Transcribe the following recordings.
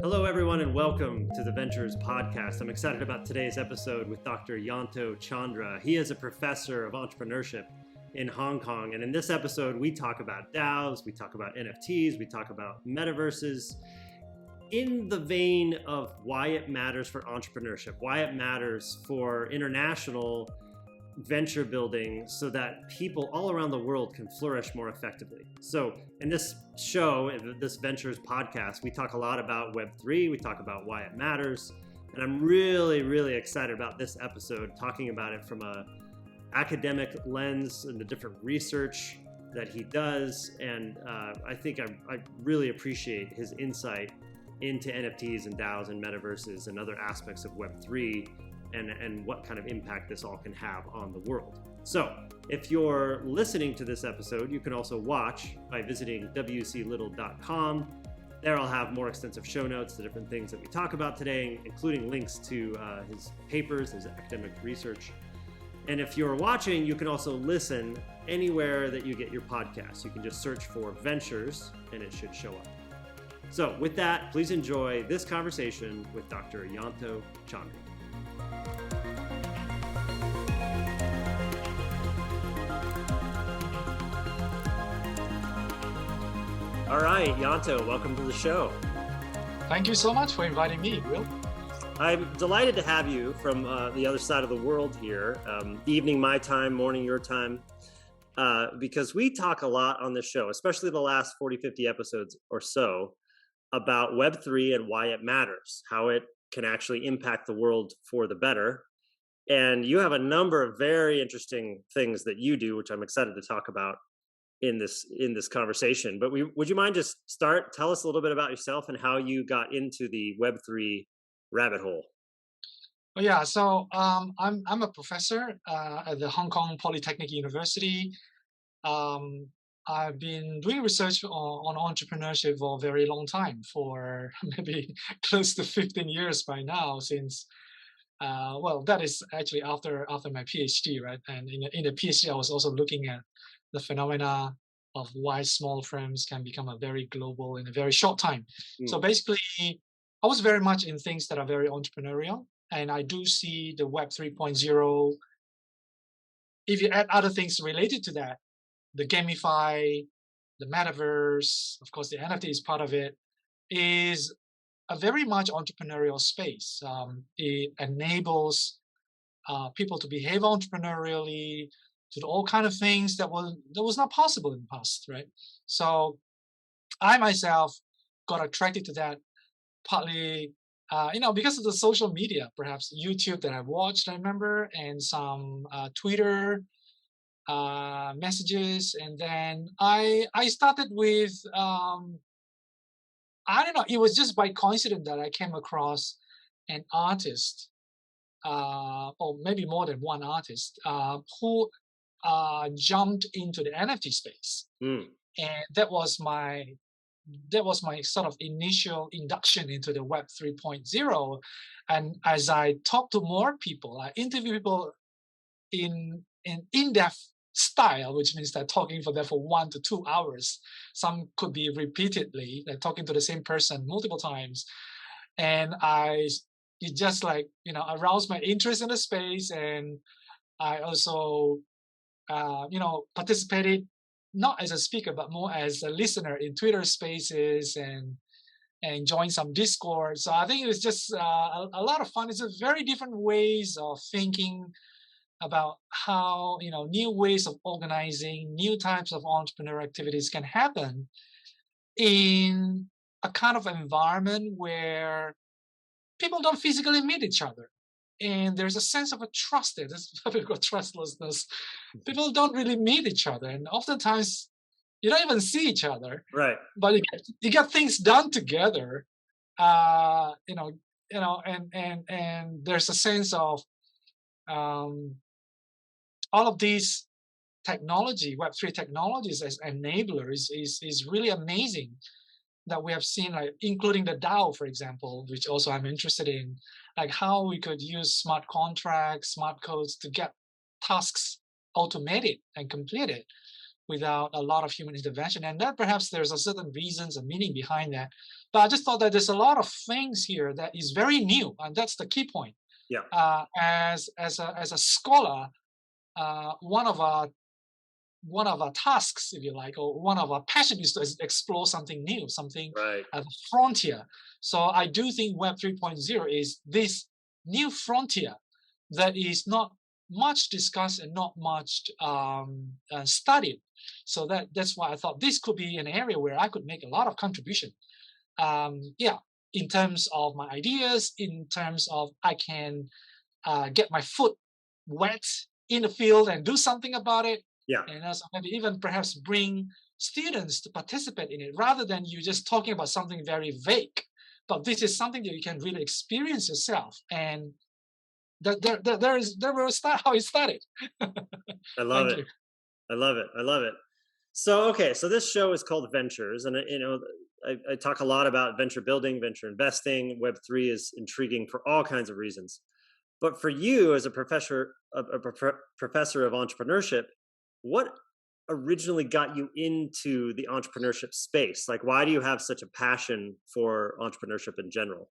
Hello, everyone, and welcome to the Ventures Podcast. I'm excited about today's episode with Dr. Yanto Chandra. He is a professor of entrepreneurship in Hong Kong. And in this episode, we talk about DAOs, we talk about NFTs, we talk about metaverses in the vein of why it matters for entrepreneurship, why it matters for international venture building so that people all around the world can flourish more effectively. So in this show, in this Ventures podcast, we talk a lot about Web3, we talk about why it matters, and I'm really excited about this episode, talking about it from a academic lens and the different research that he does. And I think I really appreciate his insight into NFTs and DAOs and metaverses and other aspects of Web3 and what kind of impact this all can have on the world. So if you're listening to this episode, you can also watch by visiting wclittle.com. There I'll have more extensive show notes, the different things that we talk about today, including links to his papers, his academic research. And if you're watching, you can also listen anywhere that you get your podcasts. You can just search for Ventures and it should show up. So with that, please enjoy this conversation with Dr. Yanto Chandra. All right, Yanto, welcome to the show. Thank you so much for inviting me, Will. I'm delighted to have you from the other side of the world here, evening my time, morning your time, because we talk a lot on this show, especially the last 40, 50 episodes or so, about Web3 and why it matters, how it can actually impact the world for the better. And you have a number of very interesting things that you do, which I'm excited to talk about in this conversation. But would you mind just tell us a little bit about yourself and how you got into the Web3 rabbit hole? Well, yeah, so I'm a professor at the Hong Kong Polytechnic University. I've been doing research on entrepreneurship for a very long time, for maybe close to 15 years by now, since that is actually after my PhD, right? And in the PhD, I was also looking at the phenomena of why small firms can become a very global in a very short time. So basically, I was very much in things that are very entrepreneurial, and I do see the Web 3.0. If you add other things related to that, the gamify, the metaverse, of course, the NFT is part of it, is a very much entrepreneurial space. It enables people to behave entrepreneurially, to do all kind of things that was not possible in the past, right? So I myself got attracted to that partly, because of the social media, perhaps YouTube that I watched, I remember, and some Twitter messages. And then I started with, I don't know, it was just by coincidence that I came across an artist, or maybe more than one artist, who jumped into the NFT space. And that was my sort of initial induction into the Web 3.0. And as I talked to more people, I interview people in in-depth style, which means that talking for them for 1 to 2 hours. Some could be repeatedly, like talking to the same person multiple times. And it just aroused my interest in the space. And I also participated not as a speaker, but more as a listener in Twitter spaces and joined some Discord. So I think it was just a lot of fun. It's a very different ways of thinking about how, new ways of organizing, new types of entrepreneurial activities can happen in a kind of environment where people don't physically meet each other. And there's a sense of a trust there. There's what we call trustlessness. People don't really meet each other, and oftentimes you don't even see each other. Right. But you get things done together. And there's a sense of all of these technology, Web3 technologies as enablers is really amazing. That we have seen, like including the DAO, for example, which also I'm interested in, like how we could use smart contracts, smart codes to get tasks automated and completed without a lot of human intervention. And that perhaps there's a certain reasons and meaning behind that. But I just thought that there's a lot of things here that is very new, and that's the key point. Yeah. As a scholar, one of our tasks, if you like, or one of our passion is to explore something new, something Right. a frontier. So I do think Web 3.0 is this new frontier that is not much discussed and not much studied. So that's why I thought this could be an area where I could make a lot of contribution. Yeah, in terms of my ideas, in terms of I can get my foot wet in the field and do something about it, Yeah. and also maybe even perhaps bring students to participate in it rather than you just talking about something very vague. But this is something that you can really experience yourself, and there will start how it started. I love Thank it. you. I love it. I love it. So, okay, so this show is called Ventures, and I talk a lot about venture building, venture investing. Web3 is intriguing for all kinds of reasons. But for you, as a professor of entrepreneurship, what originally got you into the entrepreneurship space? Like, why do you have such a passion for entrepreneurship in general?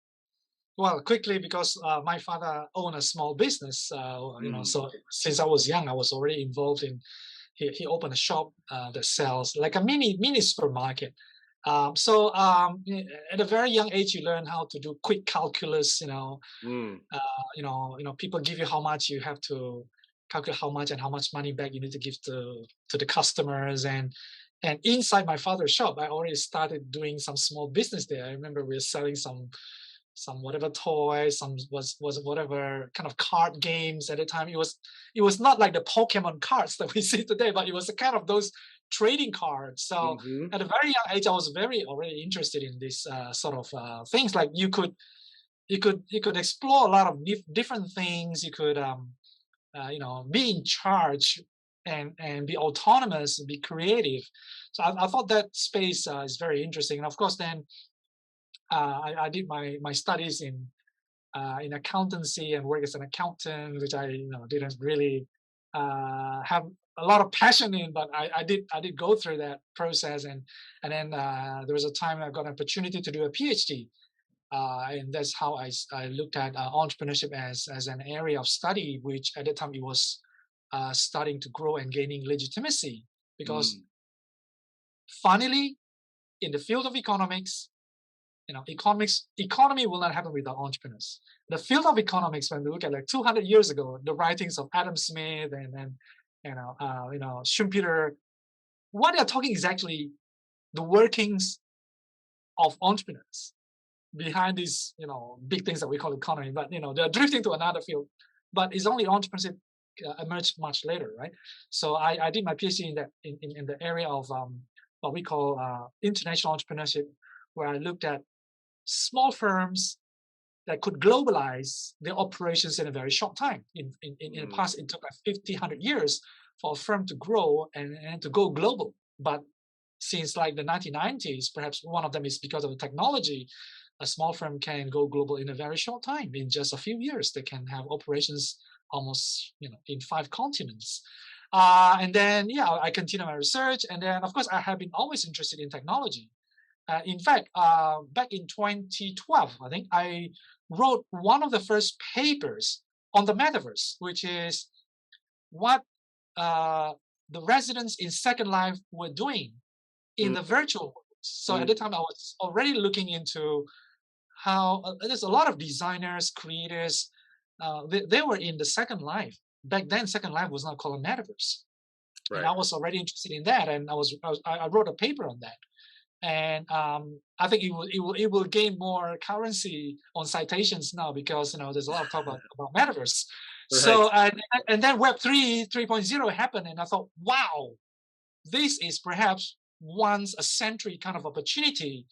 Well, quickly because my father owned a small business, Mm, so since I was young, I was already involved in. He opened a shop that sells like a mini supermarket. At a very young age, you learn how to do quick calculus. mm, People give you how much you have to calculate how much and how much money back you need to give to the customers. And inside my father's shop, I already started doing some small business there. I remember we were selling some whatever toys, some was whatever kind of card games at the time. It was not like the Pokemon cards that we see today, but it was a kind of those trading cards. So hmm. at a very young age, I was very already interested in this sort of things. Like you could explore a lot of different things. You could be in charge and be autonomous, be creative. So I thought that space is very interesting. And of course, then I did my studies in accountancy and work as an accountant, which I didn't really have a lot of passion in, but I did go through that process, and then there was a time I got an opportunity to do a PhD, and that's how I looked at entrepreneurship as an area of study, which at the time it was starting to grow and gaining legitimacy because Mm, finally in the field of economics, economy will not happen without entrepreneurs. The field of economics, when we look at like 200 years ago, the writings of Adam Smith and Schumpeter, what they're talking is actually the workings of entrepreneurs behind these big things that we call economy. But they're drifting to another field. But it's only entrepreneurship emerged much later, right? So I did my PhD in that in the area of what we call international entrepreneurship, where I looked at small firms that could globalize their operations in a very short time. In the mm, past, it took like 50, 100 years for a firm to grow and to go global. But since like the 1990s, perhaps one of them is because of the technology, a small firm can go global in a very short time. In just a few years, they can have operations almost in 5 continents. And then, yeah, I continue my research. And then, of course, I have been always interested in technology. In fact, back in 2012, I think I wrote one of the first papers on the metaverse, which is what the residents in Second Life were doing in mm, the virtual world. So at the mm. time, I was already looking into how there's a lot of designers, creators. They were in the Second Life. Back then, Second Life was not called a metaverse, and Right. I was already interested in that. And I wrote a paper on that, and I think it will gain more currency on citations now because there's a lot of talk about metaverse. Right. So and then Web 3.0 happened, and I thought, wow, this is perhaps once a century kind of opportunity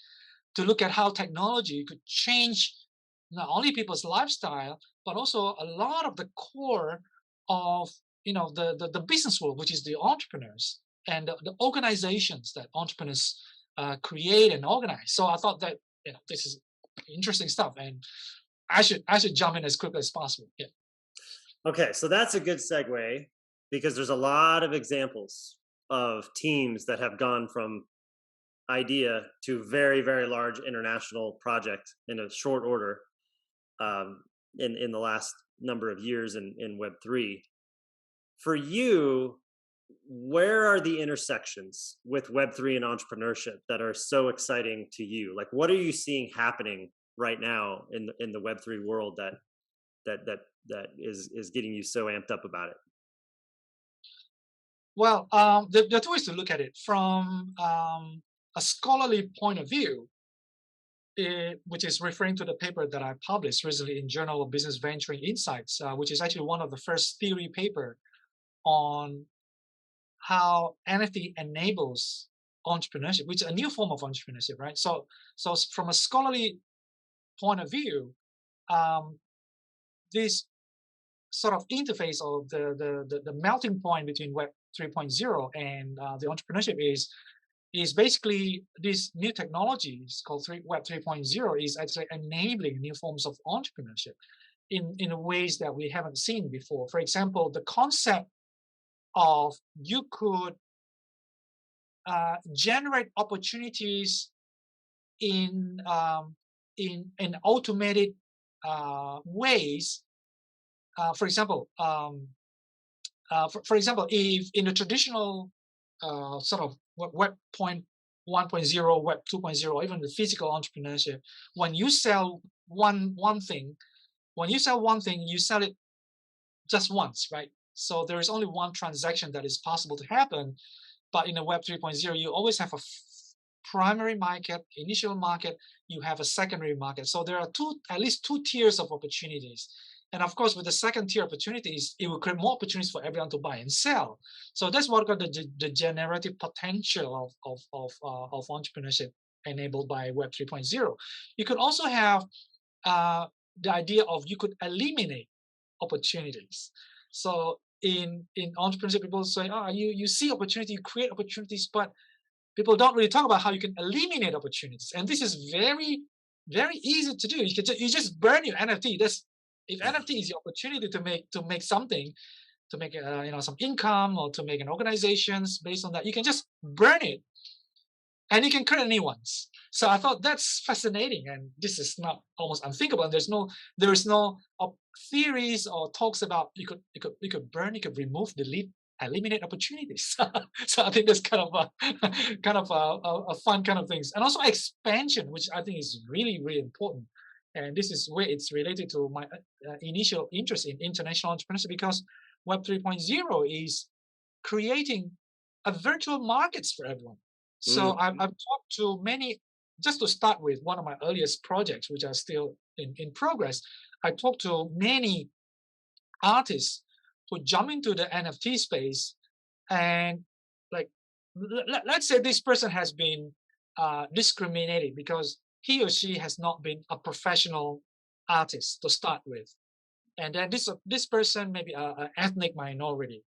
to look at how technology could change not only people's lifestyle but also a lot of the core of the business world, which is the entrepreneurs and the organizations that entrepreneurs create and organize. So I thought that this is interesting stuff, and I should jump in as quickly as possible. Yeah. Okay, so that's a good segue because there's a lot of examples of teams that have gone from idea to very, very large international project in a short order, in the last number of years in Web3. For you, where are the intersections with Web3 and entrepreneurship that are so exciting to you? Like, what are you seeing happening right now in the Web3 world that is getting you so amped up about it? Well, there are two ways to look at it. From a scholarly point of view, which is referring to the paper that I published recently in Journal of Business Venturing Insights, which is actually one of the first theory paper on how NFT enables entrepreneurship, which is a new form of entrepreneurship, right? So from a scholarly point of view, um, this sort of interface or the melting point between Web 3.0 and the entrepreneurship is basically these new technologies called Web 3.0 is actually enabling new forms of entrepreneurship in ways that we haven't seen before. For example, the concept of you could generate opportunities in automated ways. For example, for example, if in the traditional sort of Web 1.0, Web 2.0, or even the physical entrepreneurship, when you sell one thing, you sell it just once, right? So there is only one transaction that is possible to happen. But in a Web 3.0, you always have a primary market, initial market, you have a secondary market. So there are at least two tiers of opportunities. And of course, with the second tier opportunities, it will create more opportunities for everyone to buy and sell. So that's what got the generative potential of entrepreneurship enabled by Web 3.0. You could also have the idea of you could eliminate opportunities. So in entrepreneurship, people say, "Oh, you see opportunity, you create opportunities," but people don't really talk about how you can eliminate opportunities. And this is very, very easy to do. You just burn your NFT. If NFT is the opportunity to make something, to make some income or to make an organizations based on that, you can just burn it, and you can create new ones. So I thought that's fascinating, and this is not almost unthinkable. And there is no theories or talks about you could burn, you could remove, delete, eliminate opportunities. So I think that's kind of a fun kind of things, and also expansion, which I think is really, really important. And this is where it's related to my initial interest in international entrepreneurship, because Web 3.0 is creating a virtual markets for everyone. So I've talked to many, just to start with one of my earliest projects, which are still in progress. I talked to many artists who jump into the NFT space, and like, let's say this person has been discriminated because he or she has not been a professional artist to start with. And then this person may be an ethnic minority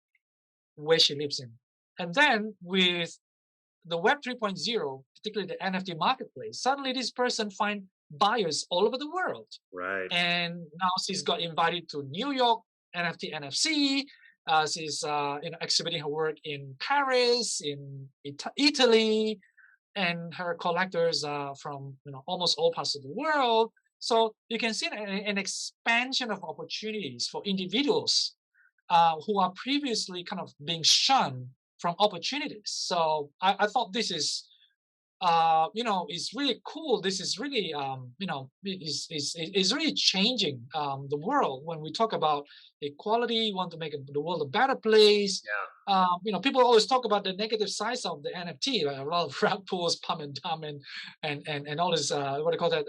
where she lives in. And then with the Web 3.0, particularly the NFT marketplace, suddenly this person find buyers all over the world. Right. And now she's got invited to New York NFT NFC. She's exhibiting her work in Paris, in Italy, and her collectors are from almost all parts of the world. So you can see an expansion of opportunities for individuals who are previously kind of being shunned from opportunities. So I thought this is, is really cool. This is really, is really changing the world. When we talk about equality, want to make the world a better place. Yeah. People always talk about the negative sides of the NFT, like a lot of rug pulls, pump and dump, and all this. What do you call that?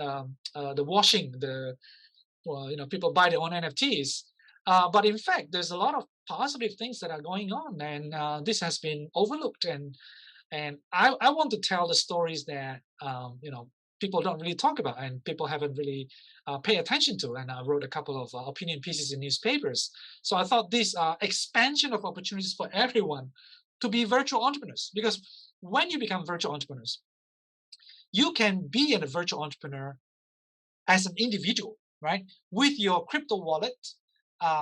The washing. People buy their own NFTs. But in fact, there's a lot of positive things that are going on, and this has been overlooked. And I want to tell the stories that people don't really talk about, and people haven't really pay attention to. And I wrote a couple of opinion pieces in newspapers. So I thought this expansion of opportunities for everyone to be virtual entrepreneurs, because when you become virtual entrepreneurs, you can be a virtual entrepreneur as an individual, right? With your crypto wallet,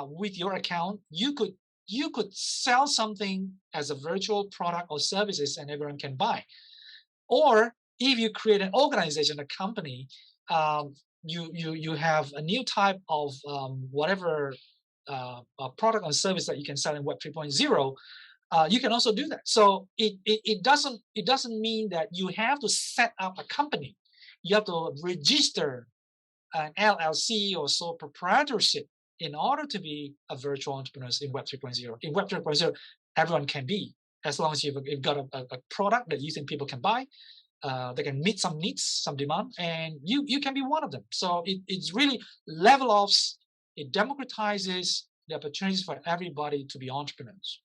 with your account, you could you could sell something as a virtual product or services and everyone can buy. Or if you create an organization, a company, you have a new type of whatever a product or service that you can sell in Web 3.0. You can also do that. So it doesn't mean that you have to set up a company. You have to register an LLC or sole proprietorship in order to be a virtual entrepreneur in Web 3.0. In Web 3.0, everyone can be, as long as you've got a product that you think people can buy. They can meet some needs, some demand, and you can be one of them. So it's really level offs. It democratizes the opportunities for everybody to be entrepreneurs.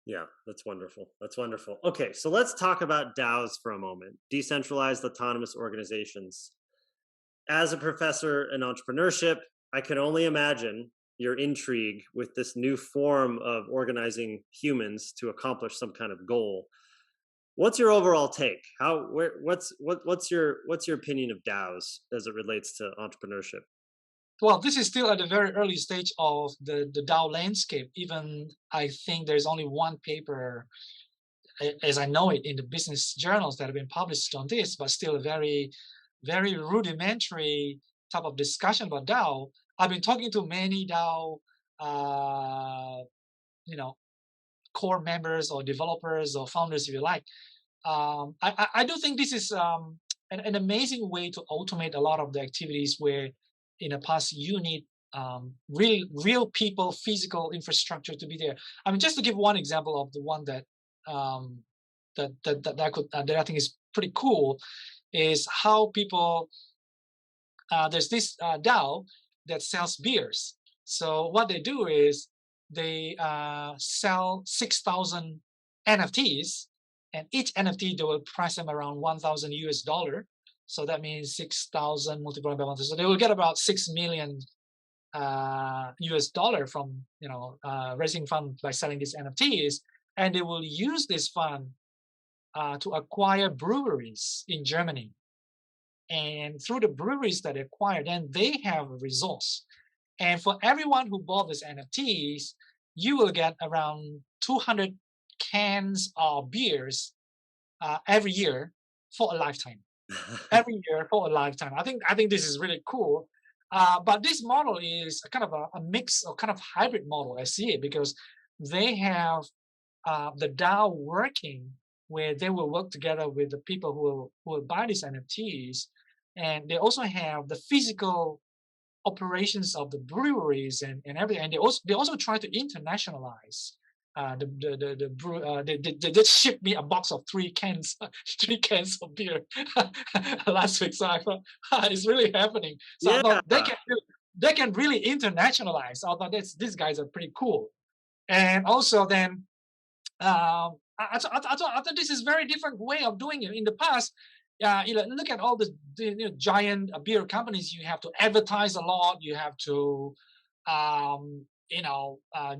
Yeah, that's wonderful. That's wonderful. Okay, so let's talk about DAOs for a moment. Decentralized Autonomous Organizations. As a professor in entrepreneurship, I can only imagine your intrigue with this new form of organizing humans to accomplish some kind of goal. What's your overall take? What's your opinion of DAOs as it relates to entrepreneurship? Well, this is still at the very early stage of the DAO landscape. Even I think there's only one paper, as I know it, in the business journals that have been published on this, but still a very, very rudimentary type of discussion about DAO. I've been talking to many DAO, you know, core members or developers or founders, if you like. I do think this is an amazing way to automate a lot of the activities where in the past you need real people, physical infrastructure to be there. I mean, just to give one example of the one that that I think is pretty cool, is how people there's this DAO that sells beers. So what they do is they sell 6,000 NFTs, and each NFT they will price them around 1,000 US dollar. So that means 6,000 multiplied by 1,000. So they will get about 6 million US dollar from raising fund by selling these NFTs, and they will use this fund to acquire breweries in Germany. And through the breweries that they acquire, then they have a resource. And for everyone who bought these NFTs, you will get around 200 cans of beers every year for a lifetime. Every year for a lifetime. I think this is really cool. But this model is kind of a mix or kind of hybrid model. I see it because they have the DAO working where they will work together with the people who will buy these NFTs, and they also have the physical operations of the breweries and everything. And they also try to internationalize. They just shipped me a box of 3 cans, 3 cans of beer last week. So I thought it's really happening. So I Yeah. thought they can really internationalize. I thought these guys are pretty cool. And also then I thought this is a very different way of doing it. In the past, look at all the giant beer companies. You have to advertise a lot. You have to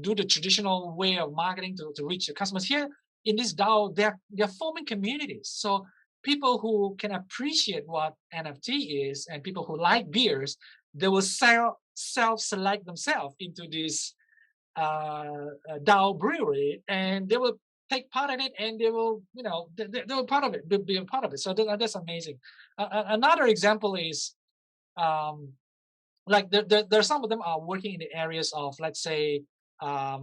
do the traditional way of marketing to reach your customers. Here in this DAO, they're forming communities. So people who can appreciate what NFT is and people who like beers, they will self-select themselves into this DAO brewery, and they will take part in it, and they will, they will part of it, be a part of it. So that's amazing. Another example is like there some of them are working in the areas of, let's say, a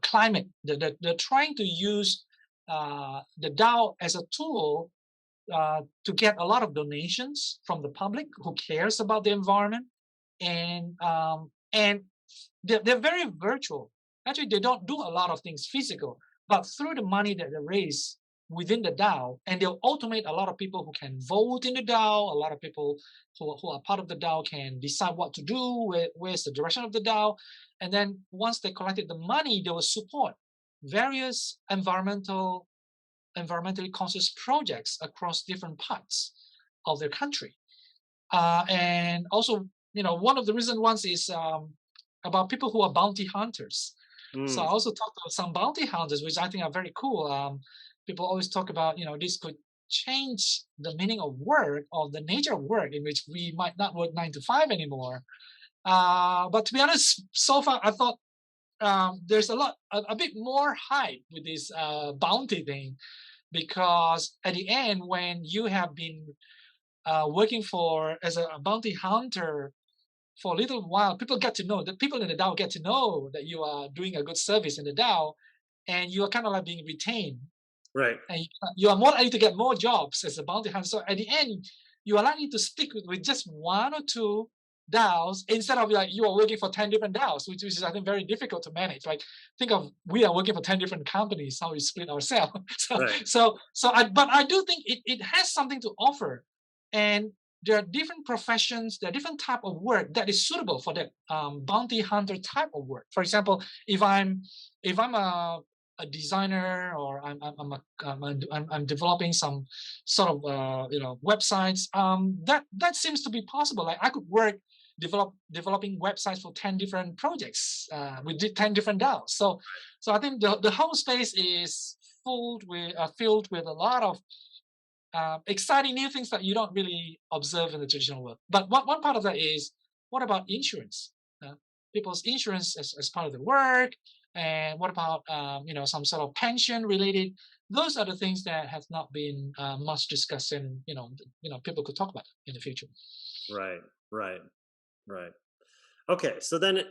climate. They're trying to use the DAO as a tool to get a lot of donations from the public who cares about the environment, and they're very virtual. Actually, they don't do a lot of things physical, but through the money that they raise within the DAO, and they'll automate a lot of people who can vote in the DAO. A lot of people who are part of the DAO can decide what to do, where's the direction of the DAO. And then once they collected the money, they will support various environmentally conscious projects across different parts of their country. And also, one of the recent ones is about people who are bounty hunters. So I also talked to some bounty hunters, which I think are very cool. People always talk about, this could change the meaning of work or the nature of work, in which we might not work 9 to 5 anymore. But to be honest, so far I thought there's a bit more hype with this bounty thing, because at the end, when you have been working for as a bounty hunter for a little while, people get to know, the people in the DAO get to know that you are doing a good service in the DAO, and you are kind of like being retained, Right. and you are more likely to get more jobs as a bounty hunter. So at the end, you are likely to stick with just one or two DAOs instead of like you are working for 10 different DAOs, which is I think very difficult to manage. Like think of we are working for 10 different companies, how we split ourselves. Right. But I do think it has something to offer, and there are different professions, there are different type of work that is suitable for that bounty hunter type of work. For example, if I'm a designer, or I'm developing some sort of websites, that seems to be possible. Like I could work developing websites for 10 different projects with 10 different DAOs. So I think the whole space is filled with a lot of exciting new things that you don't really observe in the traditional world. But one part of that is, what about insurance? People's insurance as part of the work, and what about some sort of pension related? Those are the things that have not been much discussed, and people could talk about in the future. Right. Right. Right. Okay. So then,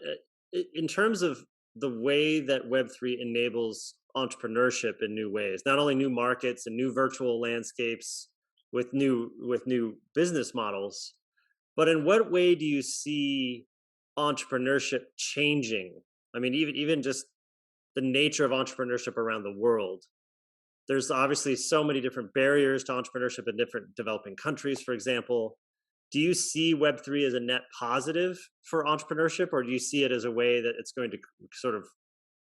in terms of the way that Web3 enables entrepreneurship in new ways, not only new markets and new virtual landscapes with new business models, but in what way do you see entrepreneurship changing? I mean, even just the nature of entrepreneurship around the world. There's obviously so many different barriers to entrepreneurship in different developing countries, for example. Do you see Web3 as a net positive for entrepreneurship, or do you see it as a way that it's going to sort of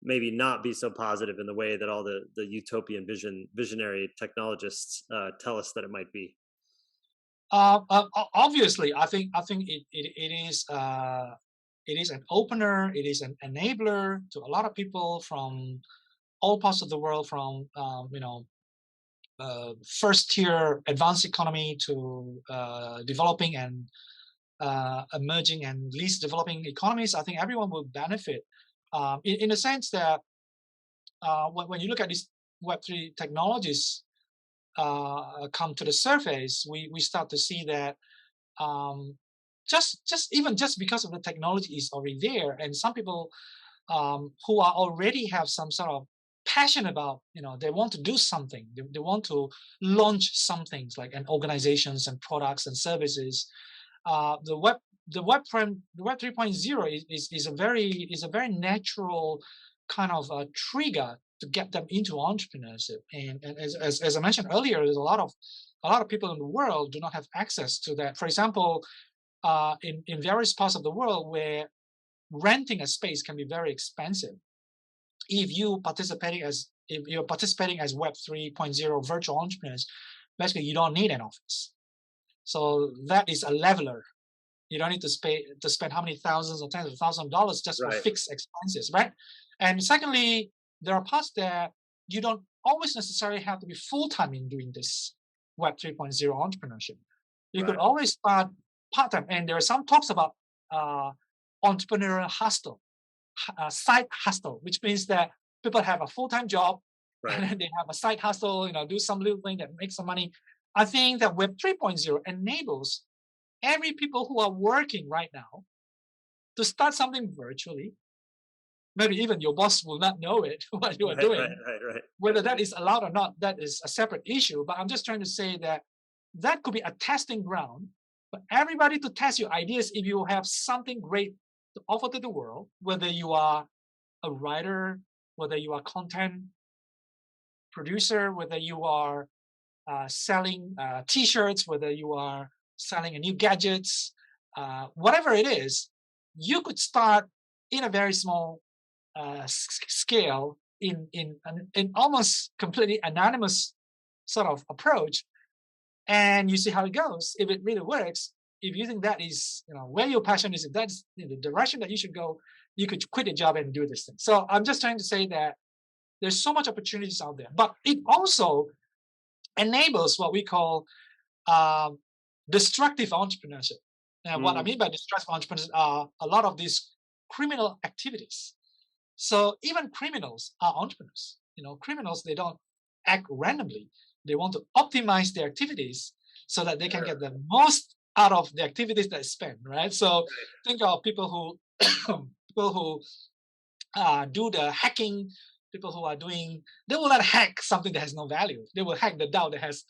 maybe not be so positive in the way that all the utopian visionary technologists tell us that it might be? Obviously, I think it is an opener. It is an enabler to a lot of people from all parts of the world, from first tier advanced economy to developing and emerging and least developing economies. I think everyone will benefit in the sense that when you look at these Web3 technologies come to the surface, we start to see that just because of the technology is already there, and some people who are already have some sort of passion about, they want to do something, they want to launch some things like an organizations and products and services. The web 3.0 is a very natural kind of trigger to get them into entrepreneurship. And as I mentioned earlier, there's a lot of people in the world do not have access to that. For example, in various parts of the world where renting a space can be very expensive. If you're participating as Web 3.0 virtual entrepreneurs, basically you don't need an office. So that is a leveler. You don't need to spend how many thousands or tens of thousands of dollars just for Right. fixed expenses, right? And secondly, there are parts that you don't always necessarily have to be full-time in doing this Web 3.0 entrepreneurship. You could Right. always start part-time. And there are some talks about entrepreneurial hustle, side hustle, which means that people have a full-time job Right. and then they have a side hustle, do some little thing that makes some money. I think that Web 3.0 enables every people who are working right now to start something virtually. Maybe even your boss will not know it, what you are Right. Right. doing. Right. Whether that is allowed or not, that is a separate issue. But I'm just trying to say that that could be a testing ground for everybody to test your ideas if you have something great to offer to the world, whether you are a writer, whether you are content producer, whether you are selling T-shirts, whether you are selling a new gadgets, whatever it is, you could start in a very small scale in almost completely anonymous sort of approach, and you see how it goes. If it really works, if you think that is where your passion is, if that's the direction that you should go, you could quit your job and do this thing. So I'm just trying to say that there's so much opportunities out there, but it also enables what we call destructive entrepreneurship. And what I mean by destructive entrepreneurship are a lot of these criminal activities So even criminals are entrepreneurs. Criminals, they don't act randomly. They want to optimize their activities so that they can get the most out of the activities they spend, right? So think of people who people who do the hacking, people who are doing, they will not hack something that has no value. They will hack the DAO that has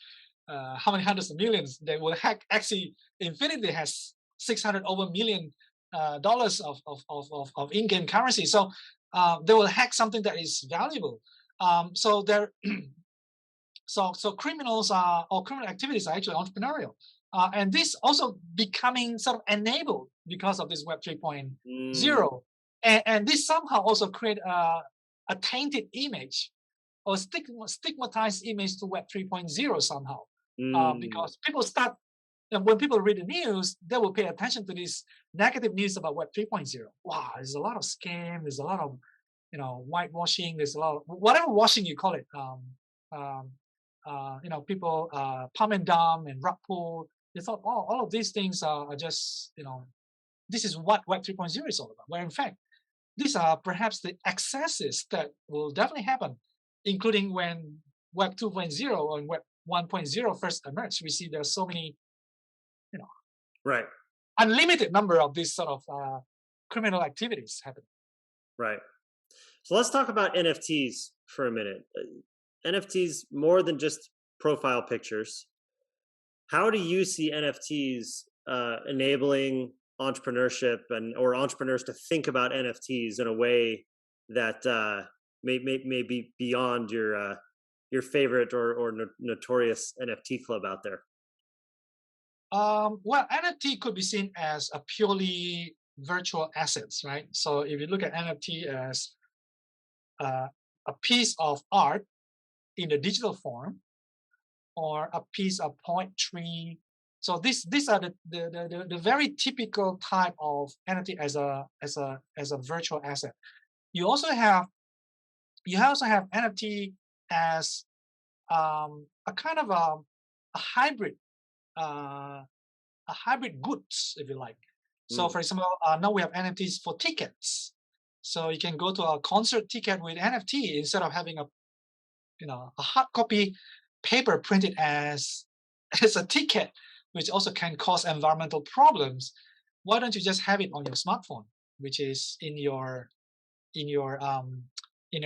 how many hundreds of millions. They will hack, actually, Infinity has 600 over million dollars of in-game currency. So they will hack something that is valuable. So they're so criminals are, or criminal activities are actually entrepreneurial. And this also becoming sort of enabled because of this Web 3.0. And this somehow also create a tainted image or stigmatized image to Web 3.0 somehow. Because people start, when people read the news, they will pay attention to this negative news about Web 3.0. Wow, there's a lot of scam, there's a lot of whitewashing, there's a lot of whatever washing you call it. People pump and dump and rug pull. They thought all of these things are just, this is what Web 3.0 is all about. Where in fact, these are perhaps the excesses that will definitely happen, including when Web 2.0 and Web 1.0 first emerged. We see there's so many, right, unlimited number of these sort of criminal activities happening. Right. So let's talk about NFTs for a minute. NFTs, more than just profile pictures. How do you see NFTs enabling entrepreneurship or entrepreneurs to think about NFTs in a way that may be beyond your favorite or notorious NFT club out there? Well, NFT could be seen as a purely virtual assets, right? So if you look at NFT as a piece of art in the digital form, or a piece of poetry. So these are the very typical type of NFT as a virtual asset. You also have NFT as a kind of a hybrid goods, if you like. So for example, now we have NFTs for tickets. So you can go to a concert ticket with NFT instead of having a hard copy paper printed as a ticket, which also can cause environmental problems. Why don't you just have it on your smartphone, which is in your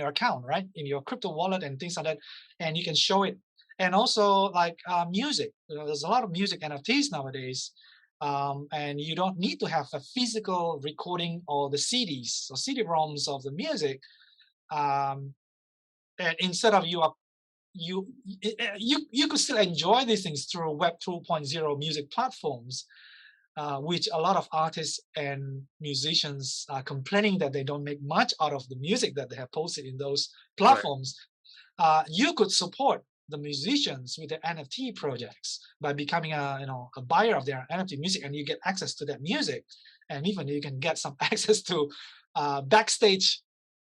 account, right? In your crypto wallet and things like that, and you can show it. And also like music, there's a lot of music NFTs nowadays, and you don't need to have a physical recording or the CDs or CD-ROMs of the music. And instead of you could still enjoy these things through Web 2.0 music platforms, which a lot of artists and musicians are complaining that they don't make much out of the music that they have posted in those platforms. Right. You could support the musicians with their NFT projects by becoming a buyer of their NFT music, and you get access to that music, and even you can get some access to backstage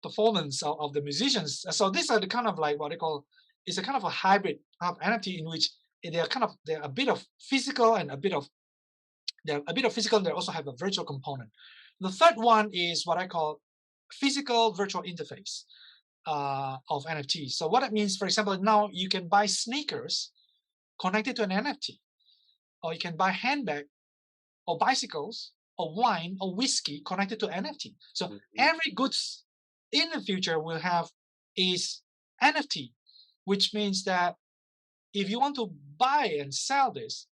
performance of the musicians. So these are the kind of like what they call, it's a kind of a hybrid of NFT in which they're a bit of physical and they're a bit of physical, and they also have a virtual component. The third one is what I call physical virtual interface of NFT. So what that means, for example, now you can buy sneakers connected to an NFT, or you can buy handbag or bicycles or wine or whiskey connected to NFT. So every goods in the future will have is NFT, which means that if you want to buy and sell this,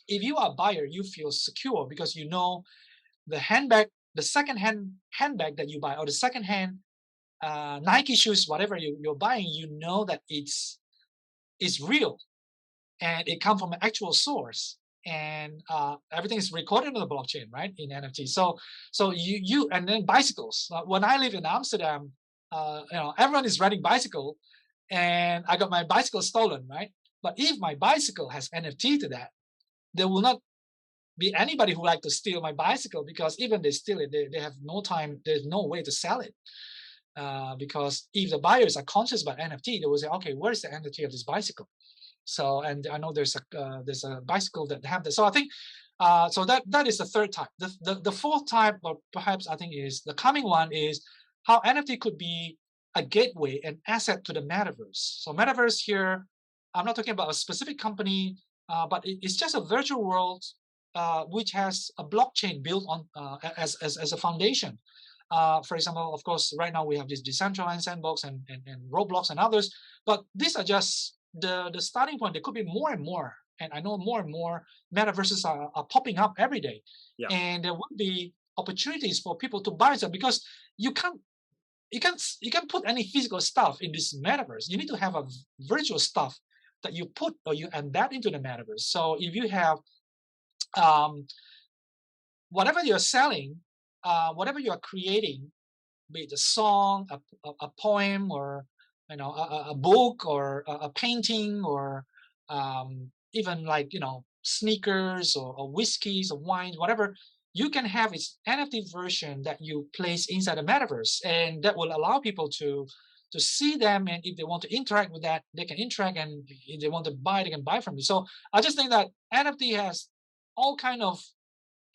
if you are a buyer, you feel secure because you know the handbag, the second-hand handbag that you buy, or the second-hand Nike shoes, whatever you're buying, you know that it's real and it comes from an actual source, and everything is recorded on the blockchain, right, in NFT. So you and then bicycles. When I live in Amsterdam, everyone is riding bicycle, and I got my bicycle stolen, right? But if my bicycle has NFT to that, there will not be anybody who like to steal my bicycle, because even they steal it, they have no time, there's no way to sell it. Because if the buyers are conscious about NFT, they will say, okay, where's the NFT of this bicycle? So, and I know there's a bicycle that have this. So I think, so that is the third type. The fourth type, or perhaps I think is the coming one, is how NFT could be a gateway, an asset to the metaverse. So metaverse here, I'm not talking about a specific company, but it's just a virtual world which has a blockchain built on as a foundation. For example, of course, right now we have this decentralized sandbox and Roblox and others, but these are just the starting point. There could be more and more, and I know more and more metaverses are popping up every day, Yeah. and there will be opportunities for people to buy stuff because you can't you can't put any physical stuff in this metaverse. You need to have a virtual stuff that you put or you embed into the metaverse. So if you have um, whatever you're selling, whatever you are creating, be it a song, a poem, or a book, or a painting, or even like sneakers or whiskeys or wines, whatever. You can have its NFT version that you place inside the metaverse, and that will allow people to see them. And if they want to interact with that, they can interact. And if they want to buy, they can buy from you. So I just think that NFT has all kind of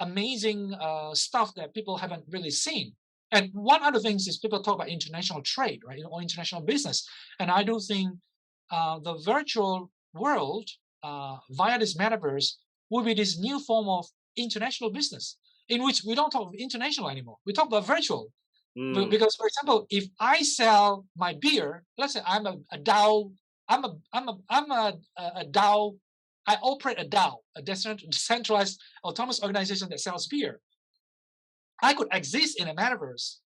amazing stuff that people haven't really seen. And one other thing is people talk about international trade, right, or international business. And I do think the virtual world via this metaverse will be this new form of international business in which we don't talk of international anymore. We talk about virtual. Because, for example, if I sell my beer, let's say I'm a DAO, I'm a DAO. I operate a DAO, a decentralized autonomous organization that sells beer. I could exist in a metaverse,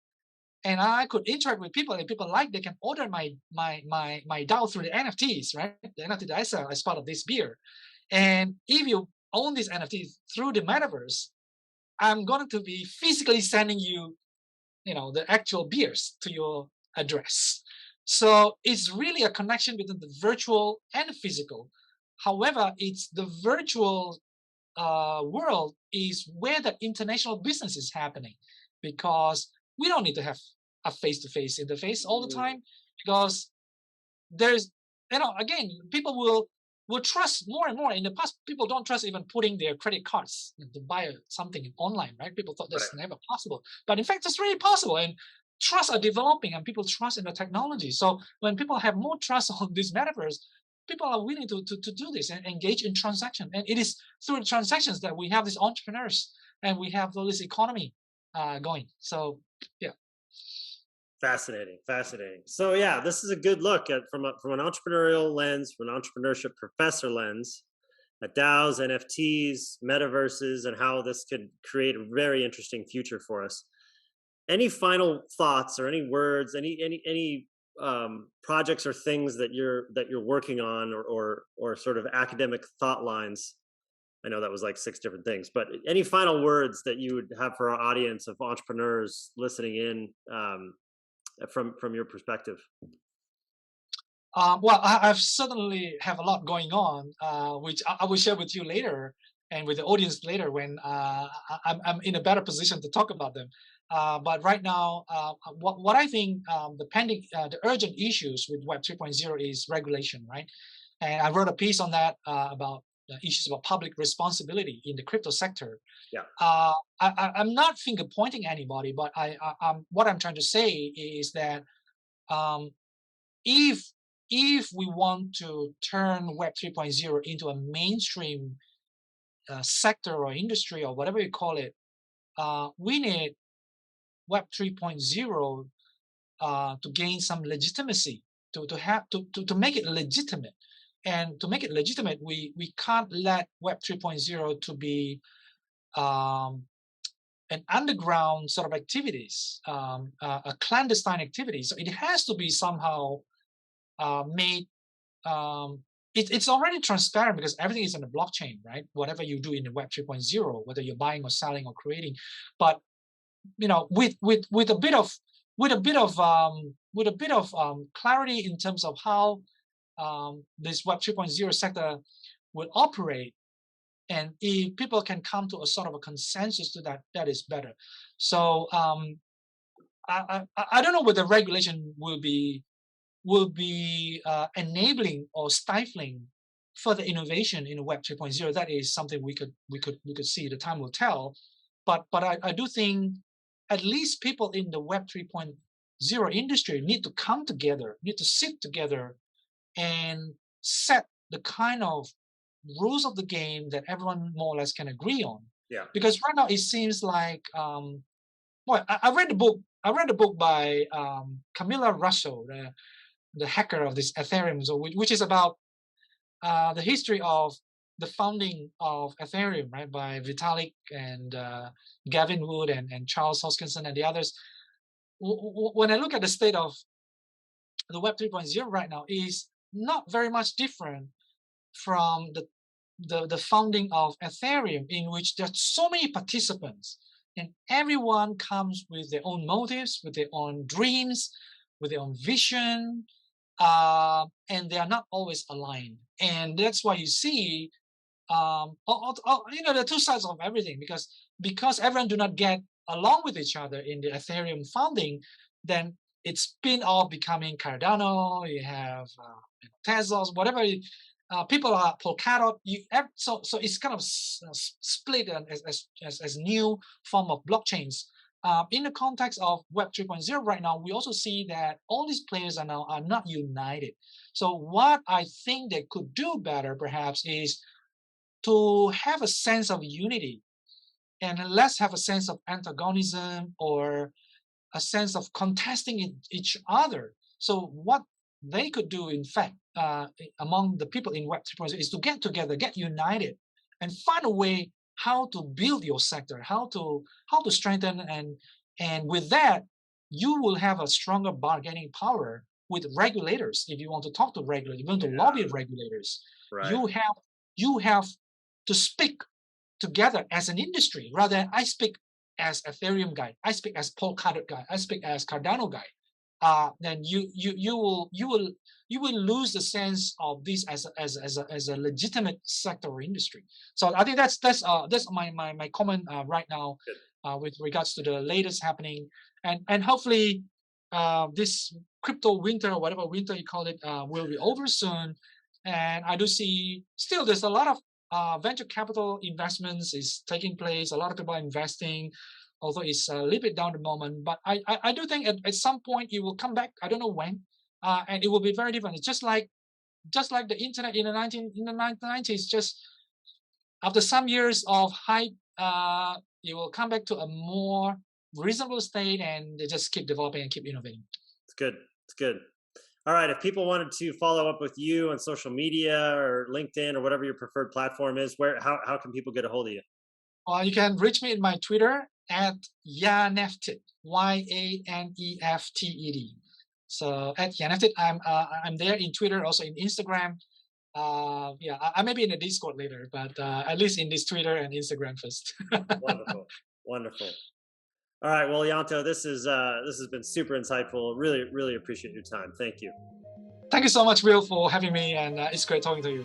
and I could interact with people. And people like, they can order my DAO through the NFTs, right? The NFT that I sell as part of this beer. And if you own these NFTs through the metaverse, I'm going to be physically sending you, the actual beers to your address. So it's really a connection between the virtual and the physical. However, it's the virtual world is where the international business is happening, because we don't need to have a face-to-face interface all the time, because there's again, people will trust more and more. In the past, people don't trust even putting their credit cards to buy something online, right? People thought that's never possible, but in fact it's really possible, and trust are developing and people trust in the technology. So when people have more trust on this metaverse, people are willing to do this and engage in transaction. And it is through transactions that we have these entrepreneurs and we have this economy going. So yeah. Fascinating. So yeah, this is a good look at from an entrepreneurial lens, from an entrepreneurship professor lens, at DAOs, NFTs, metaverses, and how this could create a very interesting future for us. Any final thoughts or any words, any projects or things that you're working on, or sort of academic thought lines? I know that was like 6 different things, but any final words that you would have for our audience of entrepreneurs listening in, from your perspective? Well, I've certainly have a lot going on, which I will share with you later and with the audience later when I'm in a better position to talk about them. But right now, what I think the urgent issues with Web 3.0 is regulation, right? And I wrote a piece on that about the issues about public responsibility in the crypto sector. Yeah. I'm not finger pointing anybody, but what I'm trying to say is that um, if we want to turn Web 3.0 into a mainstream sector or industry or whatever you call it, we need Web 3.0 to gain some legitimacy, to make it legitimate. And to make it legitimate, we can't let Web 3.0 to be an underground sort of activities, a clandestine activity. So it has to be somehow made. It's already transparent because everything is on the blockchain, right? Whatever you do in the Web 3.0, whether you're buying or selling or creating, but with a bit of clarity in terms of how this Web 3.0 sector will operate. And if people can come to a sort of a consensus to that, that is better. So I don't know whether regulation will be enabling or stifling further innovation in Web 3.0. That is something we could see. The time will tell. But I do think at least people in the Web 3.0 Web0 industry need to come together, need to sit together and set the kind of rules of the game that everyone more or less can agree on. Yeah. Because right now it seems like, I read the book. I read the book by Camilla Russell, the hacker of this Ethereum, which is about the history of the founding of Ethereum, right, by Vitalik and Gavin Wood and Charles Hoskinson and the others. When I look at the state of the Web 3.0 right now, is not very much different from the founding of Ethereum, in which there's so many participants, and everyone comes with their own motives, with their own dreams, with their own vision, and they are not always aligned. And that's why you see, the two sides of everything, because everyone do not get along with each other in the Ethereum founding, then it's spin off becoming Cardano. You have Tezos, whatever. People are Polkadot. So it's kind of split as new form of blockchains. In the context of Web 3.0 right now, we also see that all these players are not united. So what I think they could do better, perhaps, is to have a sense of unity, and less have a sense of antagonism or a sense of contesting each other. So what they could do, in fact, among the people in Web 3.0 is to get together, get united, and find a way how to build your sector, how to strengthen, and with that, you will have a stronger bargaining power with regulators. If you want to talk to regulators, you want to lobby regulators, Right. you have to speak together as an industry, rather than I speak as Ethereum guy, I speak as Polkadot guy, I speak as Cardano guy. Then you will lose the sense of this as a legitimate sector or industry. So I think that's my comment right now with regards to the latest happening, and hopefully this crypto winter, or whatever winter you call it, will be over soon. And I do see still there's a lot of venture capital investments is taking place. A lot of people are investing, although it's a little bit down the moment. But I do think at some point it will come back. I don't know when, and it will be very different. It's just like the internet in the 1990s. Just after some years of hype, it will come back to a more reasonable state, and they just keep developing and keep innovating. It's good. It's good. All right. If people wanted to follow up with you on social media or LinkedIn or whatever your preferred platform is, how can people get a hold of you? You can reach me in my Twitter at Yanefted, Yanefted. So at Yanefted, I'm there in Twitter, also in Instagram. I may be in the Discord later, but at least in this Twitter and Instagram first. Wonderful, wonderful. All right, well, Yanto, this has been super insightful. Really, really appreciate your time. Thank you. Thank you so much, Will, for having me, and it's great talking to you.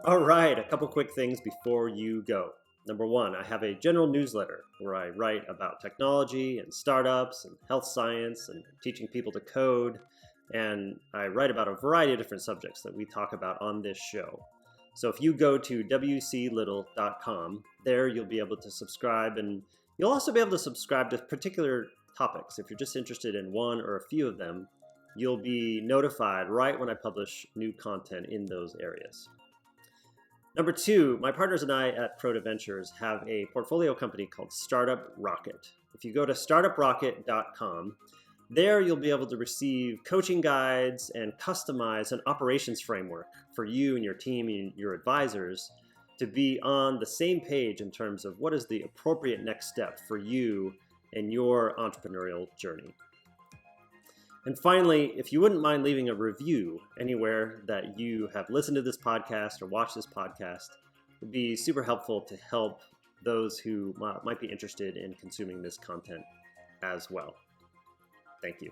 All right, a couple quick things before you go. Number one, I have a general newsletter where I write about technology and startups and health science and teaching people to code. And I write about a variety of different subjects that we talk about on this show. So if you go to wclittle.com, there you'll be able to subscribe, and you'll also be able to subscribe to particular topics. If you're just interested in one or a few of them, you'll be notified right when I publish new content in those areas. Number two, my partners and I at Proto Ventures have a portfolio company called Startup Rocket. If you go to startuprocket.com, there you'll be able to receive coaching guides and customize an operations framework for you and your team and your advisors to be on the same page in terms of what is the appropriate next step for you in your entrepreneurial journey. And finally, if you wouldn't mind leaving a review anywhere that you have listened to this podcast or watched this podcast, it would be super helpful to help those who might be interested in consuming this content as well. Thank you.